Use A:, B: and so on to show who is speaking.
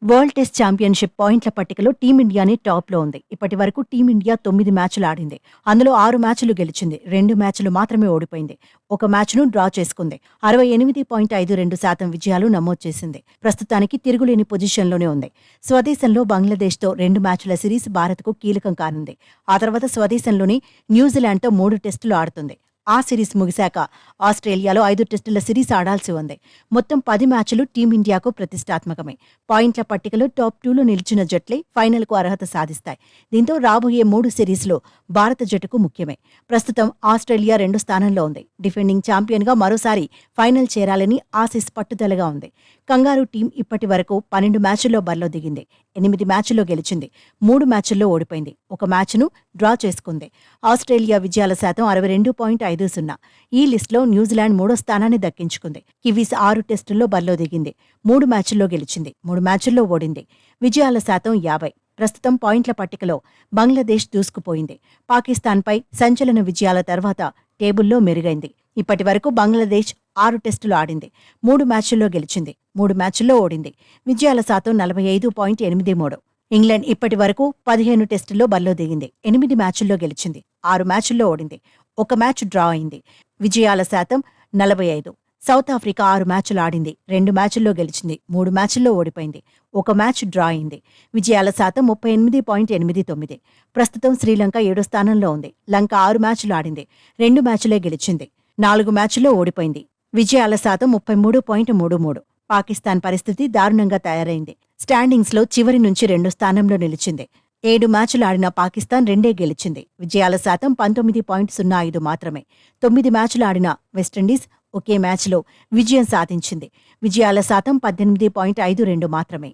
A: World test championship పాయింట్ల పట్టికలో టీమిండియానే టాప్‌లో ఉంది. ఇప్పటివరకు టీమిండియా 9 మ్యాచ్‌లు ఆడింది. అందులో 6 మ్యాచ్‌లు గెలిచింది. 2 మ్యాచ్‌లు మాత్రమే ఓడిపోయింది. ఒక మ్యాచ్‌ను డ్రా చేసుకుంది. 68.52% విజయాలు నమోదు చేసింది. ప్రస్తుతానికి తిరుగులేని పొజిషన్‌లోనే ఉంది. స్వదేశంలో బంగ్లాదేశ్‌తో 2 మ్యాచ్‌ల సిరీస్ భారత్‌కు కీలకం కానుంది. ఆ తర్వాత స్వదేశంలోని న్యూజిలాండ్‌తో 3 టెస్టులు ఆడుతుంది. ఆ సిరీస్ ముగిశాక ఆస్ట్రేలియాలో 5 టెస్టుల సిరీస్ ఆడాల్సి ఉంది. మొత్తం 10 మ్యాచ్లు టీమిండియాకు ప్రతిష్టాత్మకమే. పాయింట్ల పట్టికలో టాప్ 2లో నిలిచిన జట్లే ఫైనల్కు అర్హత సాధిస్తాయి. దీంతో రాబోయే 3 సిరీస్లో భారత జట్టుకు ముఖ్యమే. ప్రస్తుతం ఆస్ట్రేలియా 2 స్థానంలో ఉంది. డిఫెండింగ్ ఛాంపియన్గా మరోసారి ఫైనల్ చేరాలని ఆసీస్ పట్టుదలగా ఉంది. కంగారూ టీం ఇప్పటి వరకు 12 మ్యాచ్ల్లో బరిలో దిగింది. 8 మ్యాచ్ల్లో గెలిచింది. 3 మ్యాచ్ల్లో ఓడిపోయింది. ఒక మ్యాచ్ను డ్రా చేసుకుంది. ఆస్ట్రేలియా విజయాల శాతం 62.50. ఈ లిస్టులో న్యూజిలాండ్ 3వ స్థానాన్ని దక్కించుకుంది. కివీస్ 6 టెస్టుల్లో బరిలో దిగింది. 3 మ్యాచ్ల్లో గెలిచింది. 3 మ్యాచ్ల్లో ఓడింది. విజయాల శాతం 50. ప్రస్తుతం పాయింట్ల పట్టికలో బంగ్లాదేశ్ దూసుకుపోయింది. పాకిస్తాన్పై సంచలన విజయాల తర్వాత టేబుల్లో మెరుగైంది. ఇప్పటి వరకు బంగ్లాదేశ్ 6 టెస్టులు ఆడింది. 3 మ్యాచ్ల్లో గెలిచింది. 3 మ్యాచ్ల్లో ఓడింది. విజయాల శాతం 45.83. ఇంగ్లాండ్ ఇప్పటి వరకు 15 టెస్టుల్లో బరిలో దిగింది. 8 మ్యాచ్ల్లో గెలిచింది. 6 మ్యాచ్ల్లో ఓడింది. ఒక మ్యాచ్ డ్రా అయింది. విజయాల శాతం 45. సౌత్ ఆఫ్రికా 6 మ్యాచ్లు ఆడింది. 2 మ్యాచ్ల్లో గెలిచింది. 3 మ్యాచ్ల్లో ఓడిపోయింది. ఒక మ్యాచ్ డ్రా అయింది. విజయాల శాతం 38.89. ప్రస్తుతం శ్రీలంక 7వ స్థానంలో ఉంది. లంక 6 మ్యాచ్లు ఆడింది. 2 మ్యాచ్లే గెలిచింది. 4 మ్యాచ్ల్లో ఓడిపోయింది. విజయాల శాతం 33.33. పాకిస్తాన్ పరిస్థితి దారుణంగా తయారైంది. స్టాండింగ్స్లో చివరి నుంచి 2 స్థానంలో నిలిచింది. 7 మ్యాచ్లు ఆడిన పాకిస్తాన్ 2 గెలిచింది. విజయాల శాతం 19.05 మాత్రమే. 9 మ్యాచ్లు ఆడిన వెస్టిండీస్ ఒకే మ్యాచ్లో విజయం సాధించింది. విజయాల శాతం 18.52 మాత్రమే.